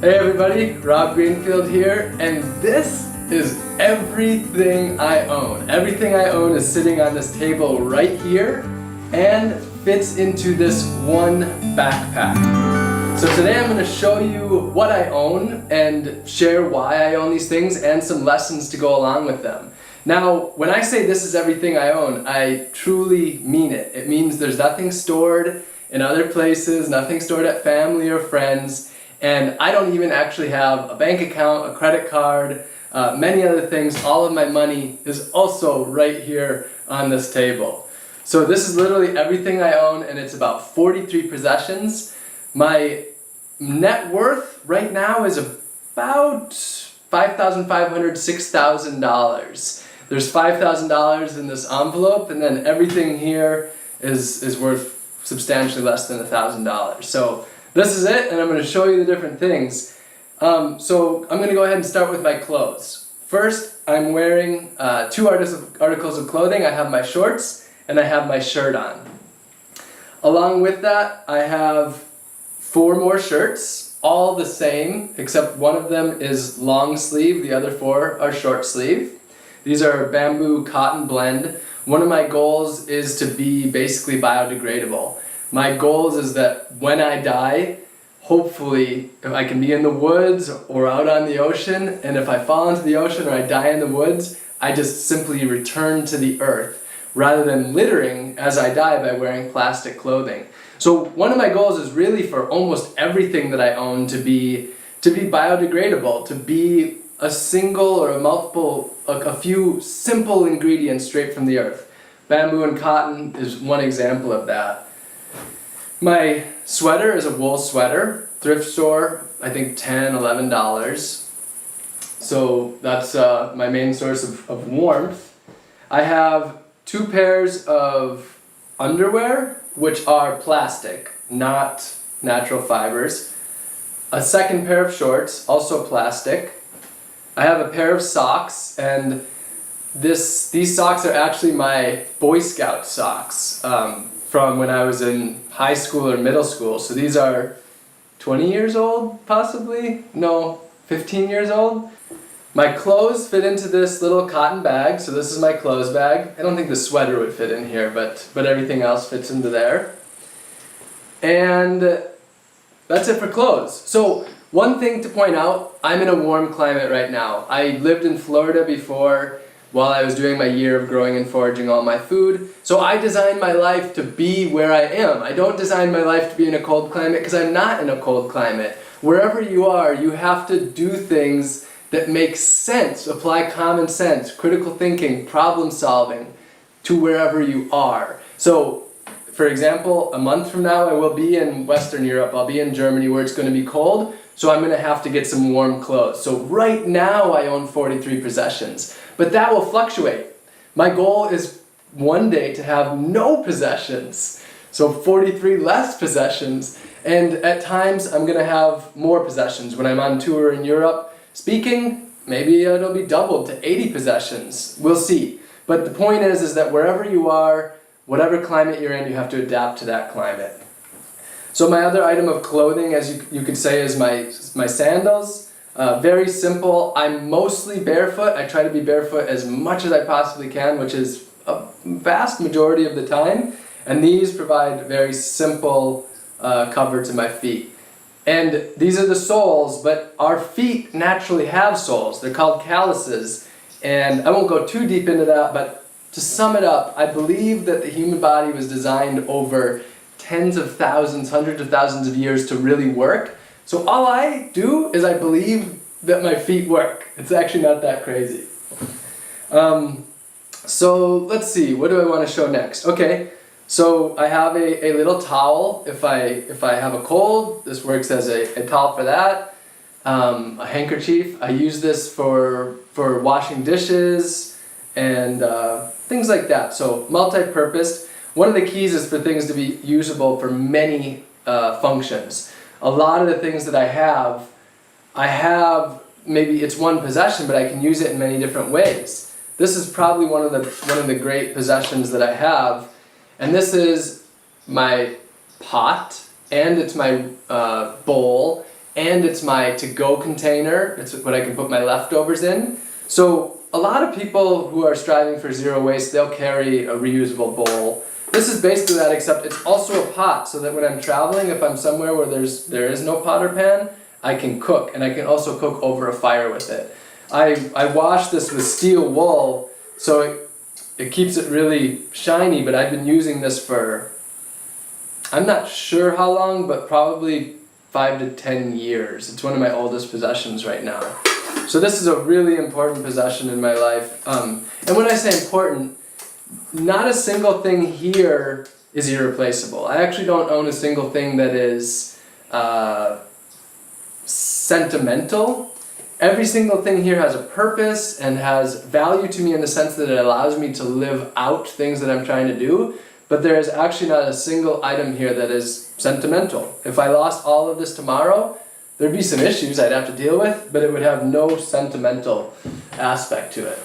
Hey everybody, Rob Greenfield here, and this is everything I own. Everything I own is sitting on this table right here and fits into this one backpack. So today I'm going to show you what I own and share why I own these things and some lessons to go along with them. Now, when I say this is everything I own, I truly mean it. It means there's nothing stored in other places, nothing stored at family or friends, and I don't even actually have a bank account, a credit card, many other things. All of my money is also right here on this table. So this is literally everything I own, and it's about 43 possessions. My net worth right now is about $5,500, $6,000. There's $5,000 in this envelope, and then everything here is worth substantially less than $1,000. So this is it, and I'm going to show you the different things. So I'm going to go ahead and start with my clothes. First, I'm wearing two articles of clothing. I have my shorts and I have my shirt on. Along with that, I have 4 more shirts, all the same, except one of them is long sleeve, the other 4 are short sleeve. These are a bamboo cotton blend. One of my goals is to be basically biodegradable. My goal is that when I die, hopefully, if I can be in the woods or out on the ocean, and if I fall into the ocean or I die in the woods, I just simply return to the earth, rather than littering as I die by wearing plastic clothing. So one of my goals is really for almost everything that I own to be biodegradable, to be a single or a few simple ingredients straight from the earth. Bamboo and cotton is one example of that. My sweater is a wool sweater, thrift store, I think $10, $11. So that's my main source of warmth. I have 2 pairs of underwear, which are plastic, not natural fibers. A second pair of shorts, also plastic. I have a pair of socks, and these socks are actually my Boy Scout socks from when I was in high school or middle school. So these are 20 years old, possibly? No, 15 years old. My clothes fit into this little cotton bag, so this is my clothes bag. I don't think the sweater would fit in here, but everything else fits into there. And that's it for clothes. So one thing to point out, I'm in a warm climate right now. I lived in Florida before while I was doing my year of growing and foraging all my food. So I designed my life to be where I am. I don't design my life to be in a cold climate because I'm not in a cold climate. Wherever you are, you have to do things that make sense, apply common sense, critical thinking, problem solving to wherever you are. So, for example, a month from now I will be in Western Europe. I'll be in Germany where it's going to be cold, so I'm going to have to get some warm clothes. So right now I own 43 possessions, but that will fluctuate. My goal is one day to have no possessions, so 43 less possessions, and at times I'm going to have more possessions. When I'm on tour in Europe speaking, maybe it'll be doubled to 80 possessions. We'll see. But the point is that wherever you are, whatever climate you're in, you have to adapt to that climate. So my other item of clothing, as you could say, is my sandals. Very simple. I'm mostly barefoot. I try to be barefoot as much as I possibly can, which is a vast majority of the time. And these provide very simple cover to my feet. And these are the soles, but our feet naturally have soles. They're called calluses. And I won't go too deep into that, but to sum it up, I believe that the human body was designed over tens of thousands, hundreds of thousands of years to really work. So all I do is I believe that my feet work. It's actually not that crazy. So let's see, what do I want to show next? Okay, so I have a little towel. If I have a cold, this works as a towel for that. A handkerchief. I use this for washing dishes and things like that. So multi-purpose. One of the keys is for things to be usable for many functions. A lot of the things that I have maybe it's one possession, but I can use it in many different ways. This is probably one of the great possessions that I have, and this is my pot, and it's my bowl, and it's my to-go container. It's what I can put my leftovers in. So a lot of people who are striving for zero waste, they'll carry a reusable bowl. This is basically that, except it's also a pot, so that when I'm traveling, if I'm somewhere where there is no pot or pan, I can cook, and I can also cook over a fire with it. I wash this with steel wool, so it keeps it really shiny, but I've been using this for, I'm not sure how long, but probably 5 to 10 years. It's one of my oldest possessions right now. So this is a really important possession in my life. And when I say important, not a single thing here is irreplaceable. I actually don't own a single thing that is sentimental. Every single thing here has a purpose and has value to me in the sense that it allows me to live out things that I'm trying to do, but there is actually not a single item here that is sentimental. If I lost all of this tomorrow, there'd be some issues I'd have to deal with, but it would have no sentimental aspect to it.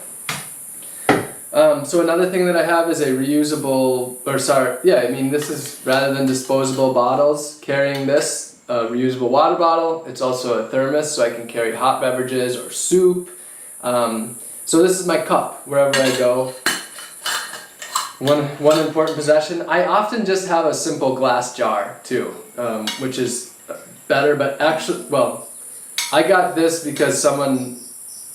So another thing that I have is a reusable, this is rather than disposable bottles, carrying this, a reusable water bottle. It's also a thermos, so I can carry hot beverages or soup. So this is my cup wherever I go. One important possession. I often just have a simple glass jar too, which is better, but actually, well, I got this because someone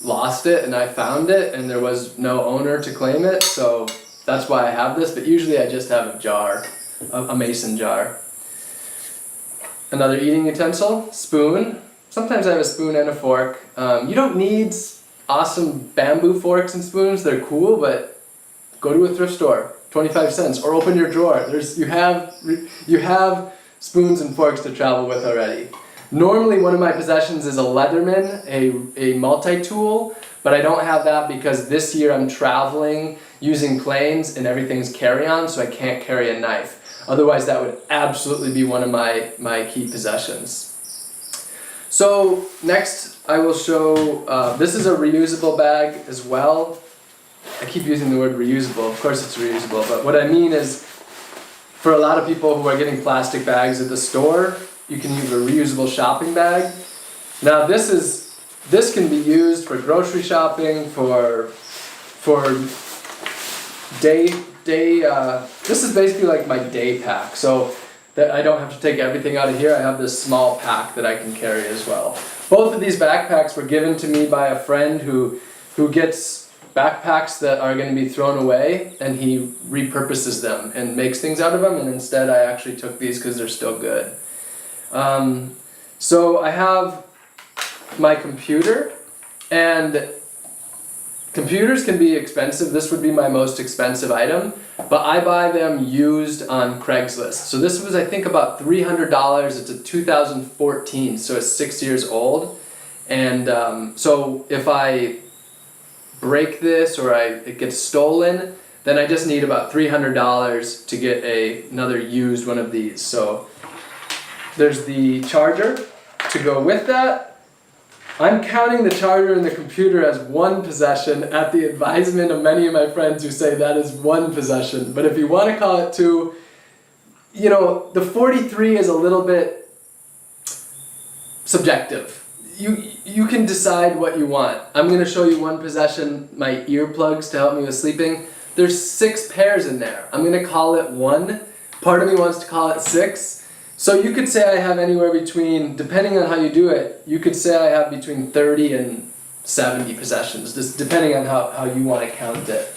lost it and I found it and there was no owner to claim it, so that's why I have this, but usually I just have a jar, a mason jar. Another eating utensil, spoon. Sometimes I have a spoon and a fork. You don't need awesome bamboo forks and spoons, they're cool, but go to a thrift store, 25 cents, or open your drawer. You have spoons and forks to travel with already. Normally one of my possessions is a Leatherman, a multi-tool, but I don't have that because this year I'm traveling using planes and everything's carry-on, so I can't carry a knife. Otherwise that would absolutely be one of my key possessions. So next I will show, this is a reusable bag as well. I keep using the word reusable, of course it's reusable, but what I mean is for a lot of people who are getting plastic bags at the store, you can use a reusable shopping bag. Now this can be used for grocery shopping, for this is basically like my day pack, so that I don't have to take everything out of here. I have this small pack that I can carry as well. Both of these backpacks were given to me by a friend who gets backpacks that are going to be thrown away, and he repurposes them and makes things out of them, and instead I actually took these because they're still good. So I have my computer, and computers can be expensive. This would be my most expensive item, but I buy them used on Craigslist. So this was, I think, about $300. It's a 2014, so it's 6 years old. And so if I break this or it gets stolen, then I just need about $300 to get another used one of these. So there's the charger to go with that. I'm counting the charger and the computer as one possession at the advisement of many of my friends who say that is one possession. But if you want to call it two, the 43 is a little bit subjective. You can decide what you want. I'm going to show you one possession, my earplugs to help me with sleeping. There's 6 pairs in there. I'm going to call it 1. Part of me wants to call it 6. So you could say I have anywhere between, depending on how you do it, you could say I have between 30 and 70 possessions, just depending on how you want to count it.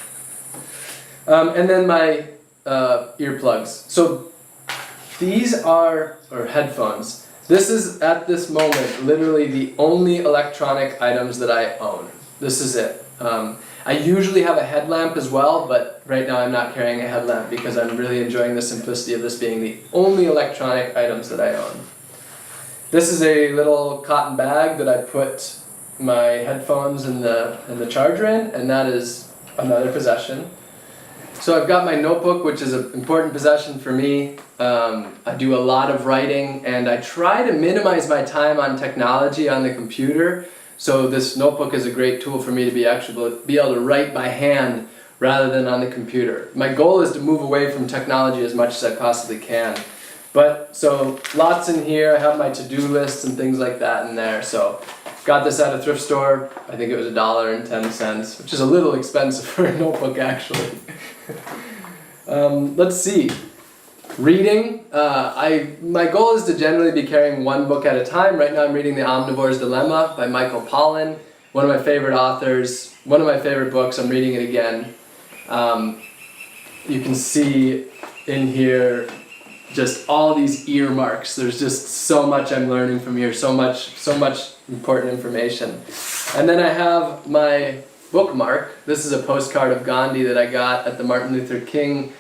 And then my earplugs. So these are, or headphones. This is, at this moment, literally the only electronic items that I own. This is it. I usually have a headlamp as well, but right now I'm not carrying a headlamp because I'm really enjoying the simplicity of this being the only electronic items that I own. This is a little cotton bag that I put my headphones and the charger in, and that is another possession. So I've got my notebook, which is an important possession for me. I do a lot of writing, and I try to minimize my time on technology on the computer. So this notebook is a great tool for me to be able to write by hand rather than on the computer. My goal is to move away from technology as much as I possibly can. But, so, lots in here. I have my to-do lists and things like that in there. So, got this at a thrift store. I think it was $1.10, which is a little expensive for a notebook, actually. Let's see. Reading. My goal is to generally be carrying one book at a time. Right now I'm reading The Omnivore's Dilemma by Michael Pollan, one of my favorite authors, one of my favorite books. I'm reading it again. You can see in here just all these earmarks. There's just so much I'm learning from here, so much important information. And then I have my bookmark. This is a postcard of Gandhi that I got at the Martin Luther King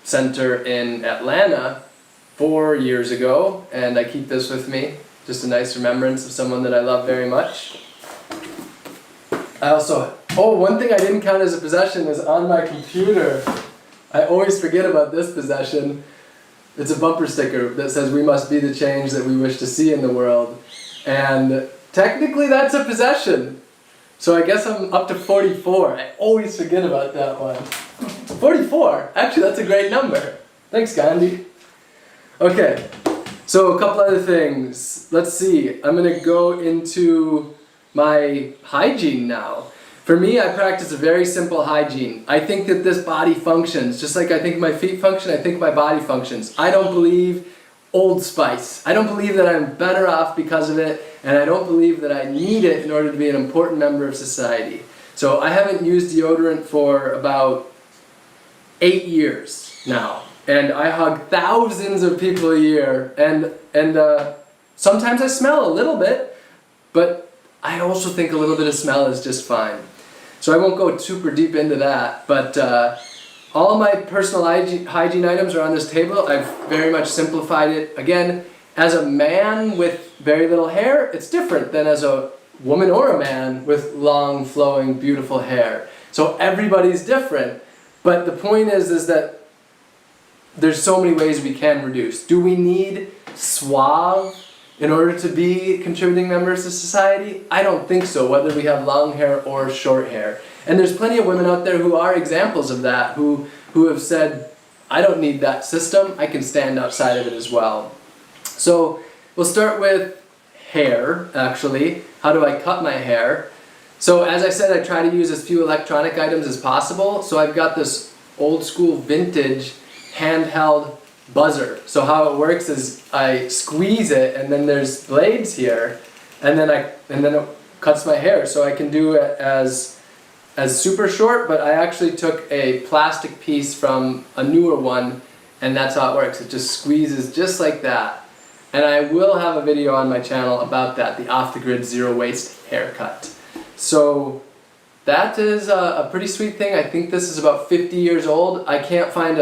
Center in Atlanta 4 years ago, and I keep this with me. Just a nice remembrance of someone that I love very much. I also, one thing I didn't count as a possession is on my computer. I always forget about this possession. It's a bumper sticker that says, "We must be the change that we wish to see in the world." And technically that's a possession. So I guess I'm up to 44. I always forget about that one. 44? Actually, that's a great number. Thanks, Gandhi. Okay, so a couple other things. Let's see. I'm going to go into my hygiene now. For me, I practice a very simple hygiene. I think that this body functions. Just like I think my feet function, I think my body functions. I don't believe Old Spice. I don't believe that I'm better off because of it, and I don't believe that I need it in order to be an important member of society. So I haven't used deodorant for about 8 years now, and I hug thousands of people a year, and sometimes I smell a little bit, but I also think a little bit of smell is just fine. So I won't go super deep into that, but all my personal hygiene items are on this table. I've very much simplified it. Again, as a man with very little hair, it's different than as a woman or a man with long, flowing, beautiful hair. So everybody's different. But the point is that there's so many ways we can reduce. Do we need suave in order to be contributing members of society? I don't think so, whether we have long hair or short hair. And there's plenty of women out there who are examples of that, who have said, I don't need that system, I can stand outside of it as well. So we'll start with hair, actually. How do I cut my hair? So as I said, I try to use as few electronic items as possible. So I've got this old school vintage handheld buzzer. So how it works is I squeeze it, and then there's blades here, and then it cuts my hair. So I can do it as super short, but I actually took a plastic piece from a newer one, and that's how it works. It just squeezes just like that. And I will have a video on my channel about that, the off-the-grid zero-waste haircut. So that is a pretty sweet thing. I think this is about 50 years old. I can't find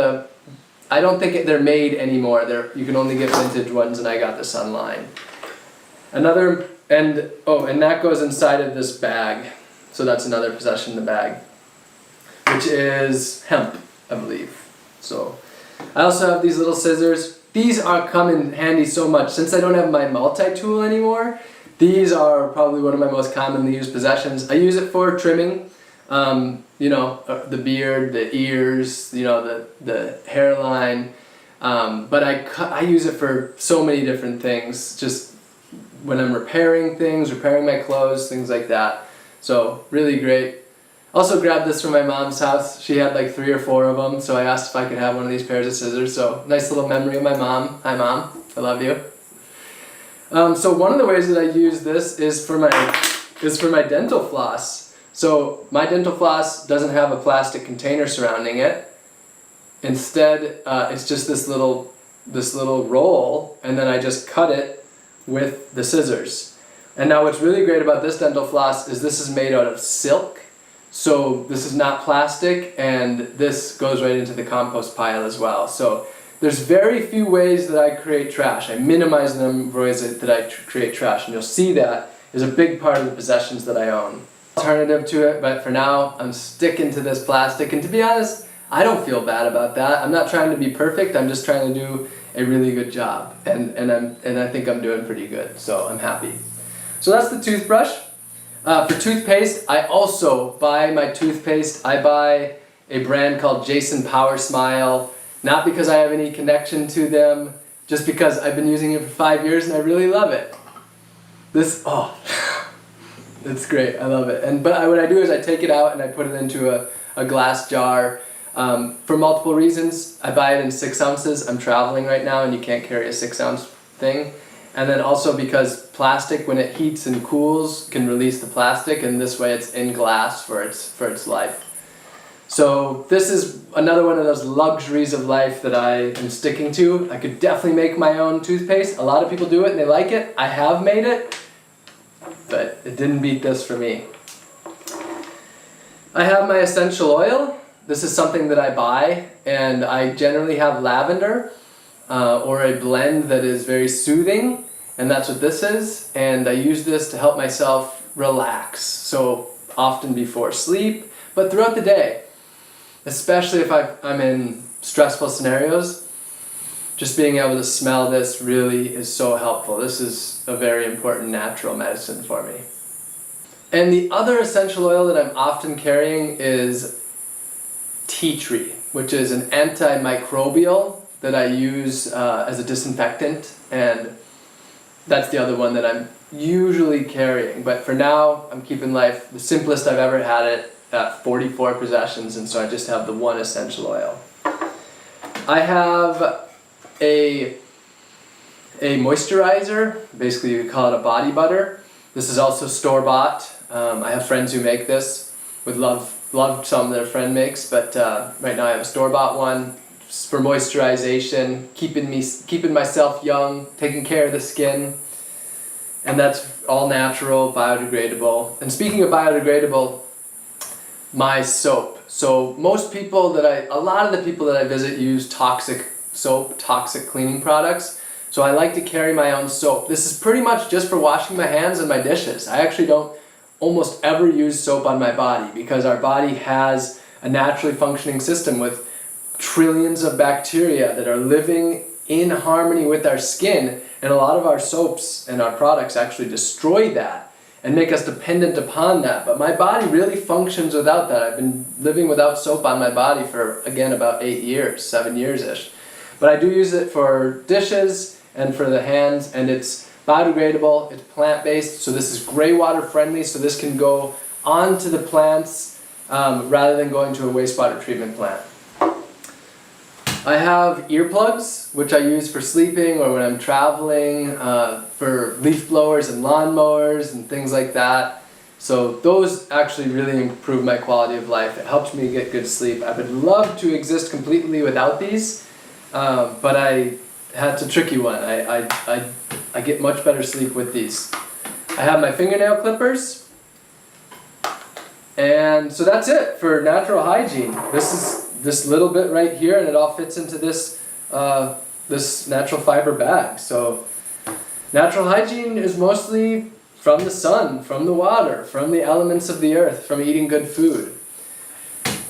I don't think they're made anymore. You can only get vintage ones, and I got this online. And that goes inside of this bag. So that's another possession in the bag, which is hemp, I believe. So I also have these little scissors. These come in handy so much. Since I don't have my multi-tool anymore, these are probably one of my most commonly used possessions. I use it for trimming, the beard, the ears, the hairline. But I use it for so many different things, just when I'm repairing things, repairing my clothes, things like that. So really great. Also grabbed this from my mom's house. She had like 3 or 4 of them, so I asked if I could have one of these pairs of scissors. So nice little memory of my mom. Hi Mom, I love you. So one of the ways that I use this is for my dental floss. So my dental floss doesn't have a plastic container surrounding it. Instead, it's just this little roll, and then I just cut it with the scissors. And now what's really great about this dental floss is this is made out of silk. So this is not plastic, and this goes right into the compost pile as well. So there's very few ways that I create trash. I minimize the number of ways that I create trash, and you'll see that is a big part of the possessions that I own. Alternative to it, but for now I'm sticking to this plastic, and to be honest, I don't feel bad about that. I'm not trying to be perfect, I'm just trying to do a really good job, and I think I'm doing pretty good, so I'm happy. So that's the toothbrush. For toothpaste, I also buy my toothpaste. I buy a brand called Jason Power Smile. Not because I have any connection to them, just because I've been using it for 5 years and I really love it. This, oh, it's great, I love it. But what I do is I take it out and I put it into a glass jar for multiple reasons. I buy it in 6 ounces. I'm traveling right now and you can't carry a 6-ounce thing. And then also because plastic, when it heats and cools, can release the plastic, and this way it's in glass for its life. So this is another one of those luxuries of life that I am sticking to. I could definitely make my own toothpaste. A lot of people do it and they like it. I have made it, but it didn't beat this for me. I have my essential oil. This is something that I buy, and I generally have lavender or a blend that is very soothing, and that's what this is. And I use this to help myself relax, so often before sleep, but throughout the day. Especially if I'm in stressful scenarios, just being able to smell this really is so helpful. This is a very important natural medicine for me. And the other essential oil that I'm often carrying is tea tree, which is an antimicrobial that I use as a disinfectant, and that's the other one that I'm usually carrying. But for now, I'm keeping life the simplest I've ever had it, at 44 possessions, and so I just have the one essential oil. I have a moisturizer, basically you could call it a body butter. This is also store-bought. I have friends who make this, would love some that a friend makes, but right now I have a store-bought one for moisturization, keeping myself young, taking care of the skin, and that's all natural, biodegradable. And speaking of biodegradable, my soap. So most people a lot of the people that I visit use toxic soap, toxic cleaning products. So I like to carry my own soap. This is pretty much just for washing my hands and my dishes. I actually don't almost ever use soap on my body because our body has a naturally functioning system with trillions of bacteria that are living in harmony with our skin, and a lot of our soaps and our products actually destroy that and make us dependent upon that. But my body really functions without that. I've been living without soap on my body for, again, about 8 years, 7 years-ish. But I do use it for dishes and for the hands, and it's biodegradable, it's plant-based, so this is gray water friendly, so this can go onto the plants rather than going to a wastewater treatment plant. I have earplugs, which I use for sleeping or when I'm traveling, for leaf blowers and lawnmowers and things like that. So those actually really improve my quality of life. It helps me get good sleep. I would love to exist completely without these, but I had to tricky one. I get much better sleep with these. I have my fingernail clippers. And so that's it for natural hygiene. This is this little bit right here, and it all fits into this this natural fiber bag. So natural hygiene is mostly from the sun, from the water, from the elements of the earth, from eating good food.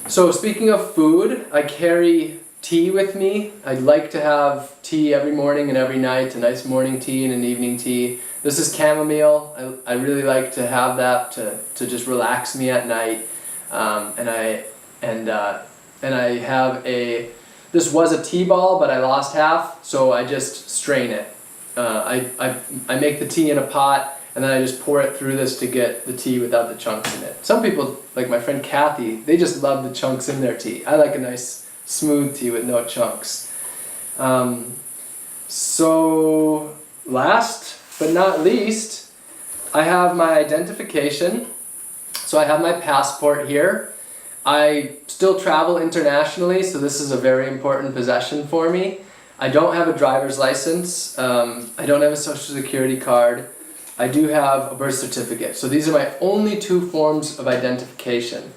So speaking of food, I carry tea with me. I'd like to have tea every morning and every night, a nice morning tea and an evening tea. This is chamomile. I really like to have that to just relax me at night. And I have this was a tea ball, but I lost half, so I just strain it. I make the tea in a pot, and then I just pour it through this to get the tea without the chunks in it. Some people, like my friend Kathy, they just love the chunks in their tea. I like a nice smooth tea with no chunks. So last but not least, I have my identification. So I have my passport here. I still travel internationally, so this is a very important possession for me. I don't have a driver's license. I don't have a social security card. I do have a birth certificate. So these are my only 2 forms of identification.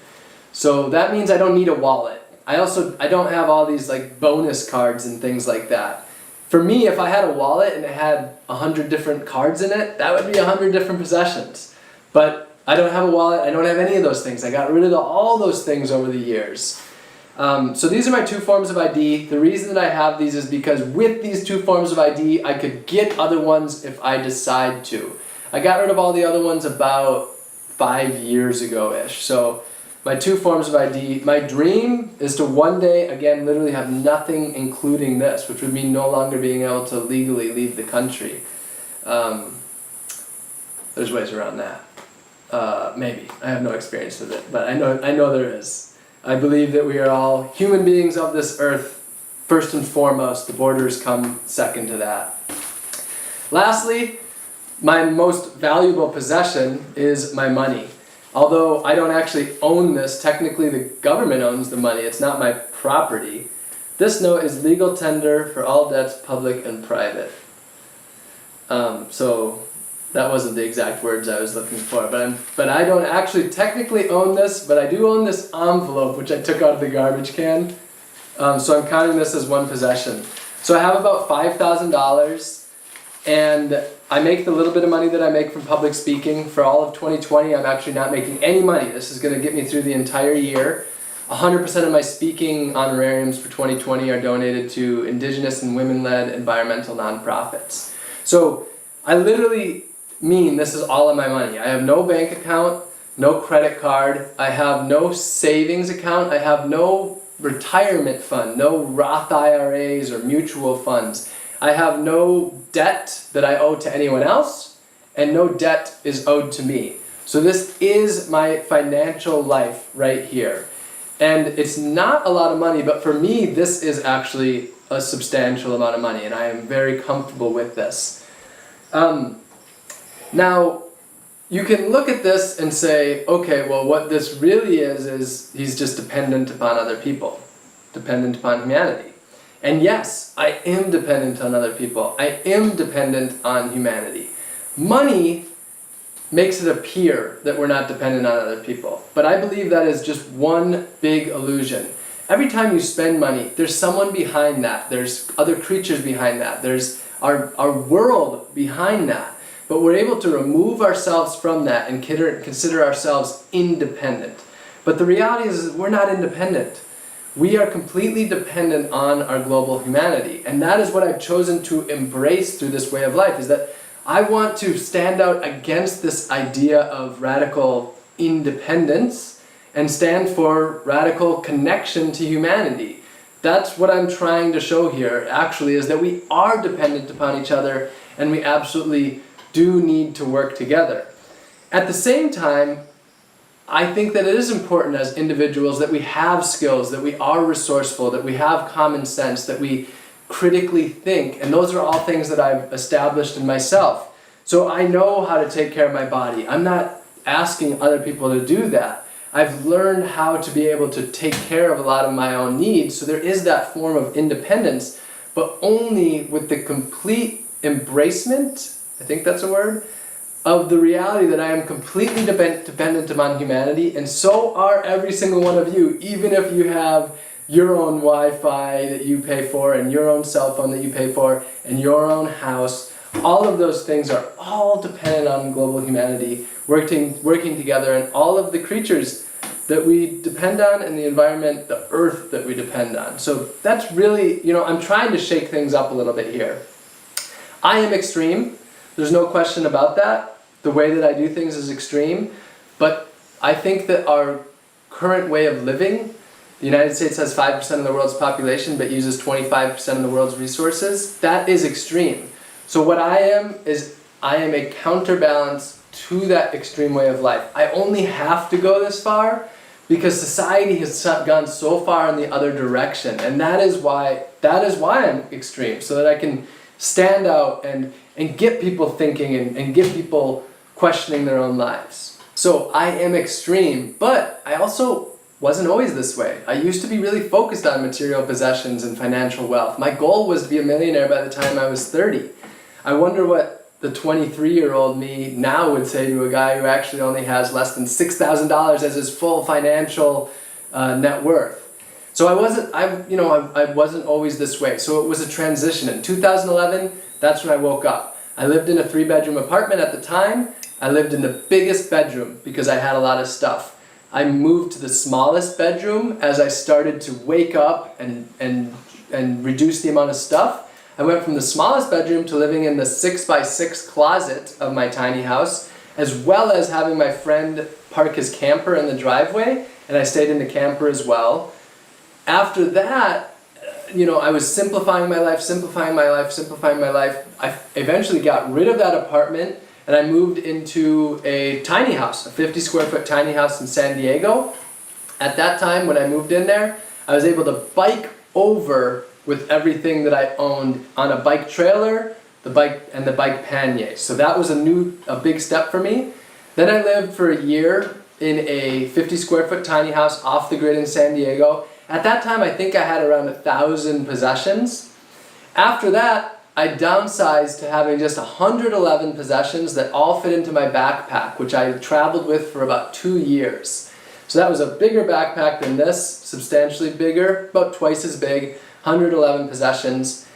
So that means I don't need a wallet. I don't have all these like bonus cards and things like that. For me, if I had a wallet and it had 100 different cards in it, that would be 100 different possessions. But I don't have a wallet, I don't have any of those things. I got rid of all those things over the years. So these are my 2 forms of ID. The reason that I have these is because with these 2 forms of ID, I could get other ones if I decide to. I got rid of all the other ones about 5 years ago-ish. So my 2 forms of ID. My dream is to one day, again, literally have nothing including this, which would mean no longer being able to legally leave the country. There's ways around that. Maybe. I have no experience with it, but I know there is. I believe that we are all human beings of this earth, first and foremost. The borders come second to that. Lastly, my most valuable possession is my money. Although I don't actually own this, technically the government owns the money, it's not my property. This note is legal tender for all debts, public and private. So that wasn't the exact words I was looking for, but I don't actually technically own this, but I do own this envelope which I took out of the garbage can. So I'm counting this as one possession. So I have about $5,000, and I make the little bit of money that I make from public speaking. For all of 2020, I'm actually not making any money. This is going to get me through the entire year. 100% of my speaking honorariums for 2020 are donated to indigenous and women-led environmental nonprofits. So I literally mean this is all of my money. I have no bank account, no credit card, I have no savings account, I have no retirement fund, no Roth IRAs or mutual funds. I have no debt that I owe to anyone else, and no debt is owed to me. So this is my financial life right here. And it's not a lot of money, but for me, this is actually a substantial amount of money, and I am very comfortable with this. Now, you can look at this and say, okay, well, what this really is he's just dependent upon other people, dependent upon humanity. And yes, I am dependent on other people. I am dependent on humanity. Money makes it appear that we're not dependent on other people. But I believe that is just one big illusion. Every time you spend money, there's someone behind that. There's other creatures behind that. There's our world behind that. But we're able to remove ourselves from that and consider ourselves independent. But the reality is we're not independent. We are completely dependent on our global humanity. And that is what I've chosen to embrace through this way of life, is that I want to stand out against this idea of radical independence and stand for radical connection to humanity. That's what I'm trying to show here, actually, is that we are dependent upon each other and we absolutely do need to work together. At the same time, I think that it is important as individuals that we have skills, that we are resourceful, that we have common sense, that we critically think, and those are all things that I've established in myself. So I know how to take care of my body. I'm not asking other people to do that. I've learned how to be able to take care of a lot of my own needs, so there is that form of independence, but only with the complete embracement, I think that's a word, of the reality that I am completely dependent upon humanity, and so are every single one of you, even if you have your own Wi-Fi that you pay for, and your own cell phone that you pay for, and your own house. All of those things are all dependent on global humanity, working together, and all of the creatures that we depend on, and the environment, the earth that we depend on. So that's really, I'm trying to shake things up a little bit here. I am extreme. There's no question about that. The way that I do things is extreme, but I think that our current way of living, the United States has 5% of the world's population but uses 25% of the world's resources, that is extreme. So what I am is I am a counterbalance to that extreme way of life. I only have to go this far because society has gone so far in the other direction, and that is why I'm extreme, so that I can stand out and get people thinking and get people questioning their own lives. So I am extreme, but I also wasn't always this way. I used to be really focused on material possessions and financial wealth. My goal was to be a millionaire by the time I was 30. I wonder what the 23-year-old me now would say to a guy who actually only has less than $6,000 as his full financial net worth. So I wasn't always this way. So it was a transition. In 2011, that's when I woke up. I lived in a 3-bedroom apartment at the time. I lived in the biggest bedroom because I had a lot of stuff. I moved to the smallest bedroom as I started to wake up and reduce the amount of stuff. I went from the smallest bedroom to living in the 6x6 closet of my tiny house. as well as having my friend park his camper in the driveway, and I stayed in the camper as well. After that, I was simplifying my life. I eventually got rid of that apartment and I moved into a tiny house, a 50 square foot tiny house in San Diego. At that time, when I moved in there, I was able to bike over with everything that I owned on a bike trailer, the bike pannier. So that was a big step for me. Then I lived for a year in a 50 square foot tiny house off the grid in San Diego. At that time, I think I had around 1,000 possessions. After that, I downsized to having just 111 possessions that all fit into my backpack, which I traveled with for about 2 years. So that was a bigger backpack than this, substantially bigger, about twice as big, 111 possessions.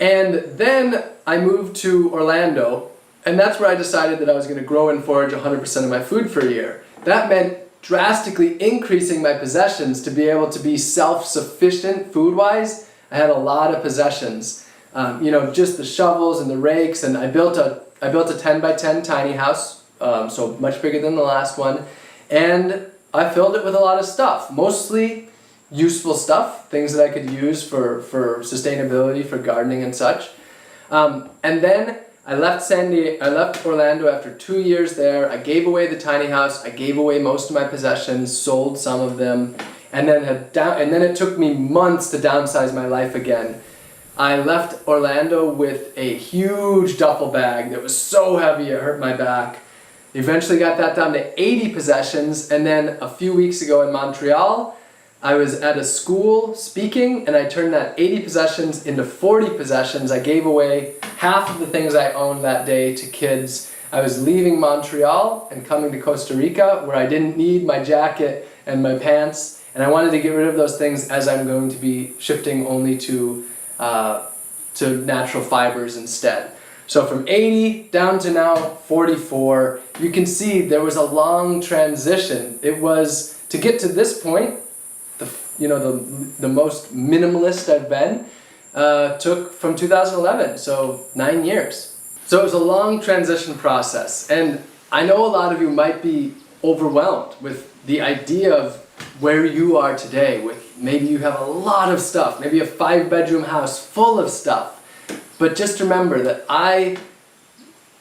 And then I moved to Orlando, and that's where I decided that I was going to grow and forage 100% of my food for a year. That meant drastically increasing my possessions to be able to be self-sufficient food-wise. I had a lot of possessions. Just the shovels and the rakes, and I built a 10 by 10 tiny house, so much bigger than the last one, and I filled it with a lot of stuff, mostly useful stuff, things that I could use for sustainability, for gardening and such. And then I left Orlando after 2 years there. I gave away the tiny house. I gave away most of my possessions, sold some of them, and then it took me months to downsize my life again. I left Orlando with a huge duffel bag that was so heavy it hurt my back. Eventually got that down to 80 possessions, and then a few weeks ago in Montreal, I was at a school speaking, and I turned that 80 possessions into 40 possessions. I gave away half of the things I owned that day to kids. I was leaving Montreal and coming to Costa Rica, where I didn't need my jacket and my pants, and I wanted to get rid of those things, as I'm going to be shifting only to natural fibers instead. So from 80 down to now 44, you can see there was a long transition. It was, to get to this point, the most minimalist I've been, took from 2011, so 9 years. So it was a long transition process, and I know a lot of you might be overwhelmed with the idea of where you are today, with maybe you have a lot of stuff, maybe a 5-bedroom house full of stuff. But just remember that I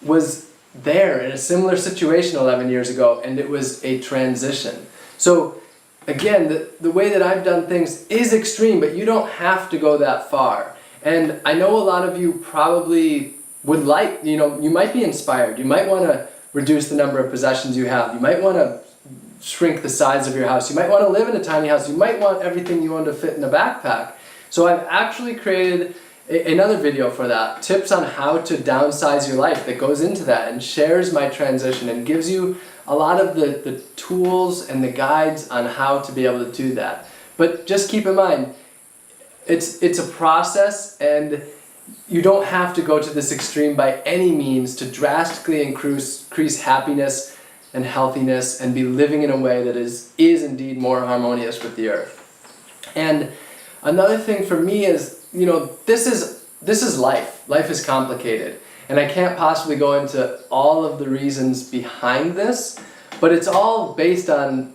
was there in a similar situation 11 years ago, and it was a transition. So again, the way that I've done things is extreme, but you don't have to go that far. And I know a lot of you probably would you might be inspired. You might want to reduce the number of possessions you have. You might want to shrink the size of your house. You might want to live in a tiny house. You might want everything you own to fit in a backpack. So I've actually created another video for that, tips on how to downsize your life, that goes into that and shares my transition and gives you a lot of the tools and the guides on how to be able to do that. But just keep in mind, it's a process, and you don't have to go to this extreme by any means to drastically increase happiness and healthiness and be living in a way that is indeed more harmonious with the earth. And another thing for me is, this is life. Life is complicated, and I can't possibly go into all of the reasons behind this, but it's all based on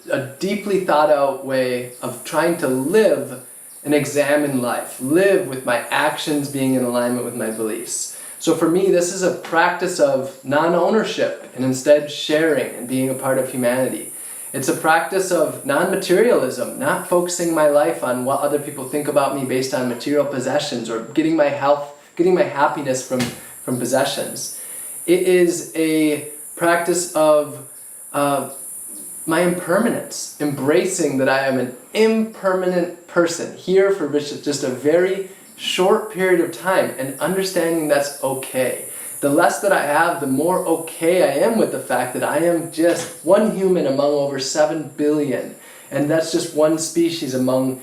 a deeply thought out way of trying to live and examine life, live with my actions being in alignment with my beliefs. So for me, this is a practice of non-ownership and instead sharing and being a part of humanity. It's a practice of non-materialism, not focusing my life on what other people think about me based on material possessions or getting my happiness from possessions. It is a practice of my impermanence, embracing that I am an impermanent person here for just a very short period of time, and understanding that's okay. The less that I have, the more okay I am with the fact that I am just one human among over 7 billion. And that's just one species among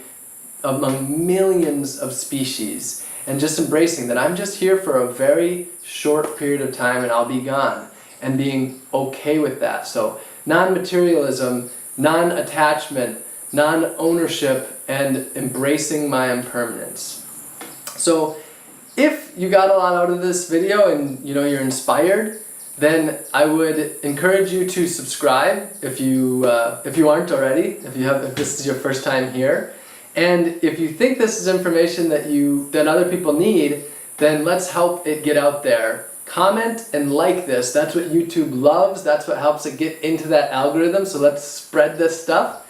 millions of species. And just embracing that I'm just here for a very short period of time and I'll be gone. And being okay with that. So non-materialism, non-attachment, non-ownership, and embracing my impermanence. So if you got a lot out of this video and you're inspired, then I would encourage you to subscribe if you aren't already, if this is your first time here. And if you think this is information that other people need, then let's help it get out there. Comment and like this. That's what YouTube loves. That's what helps it get into that algorithm. So let's spread this stuff.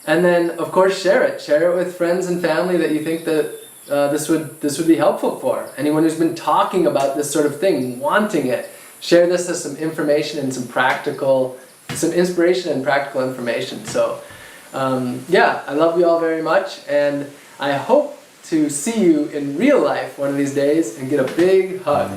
And then, of course, share it. Share it with friends and family that you think that this would be helpful for. Anyone who's been talking about this sort of thing, wanting it. Share this as some information and some inspiration and practical information. So, yeah, I love you all very much, and I hope to see you in real life one of these days and get a big hug.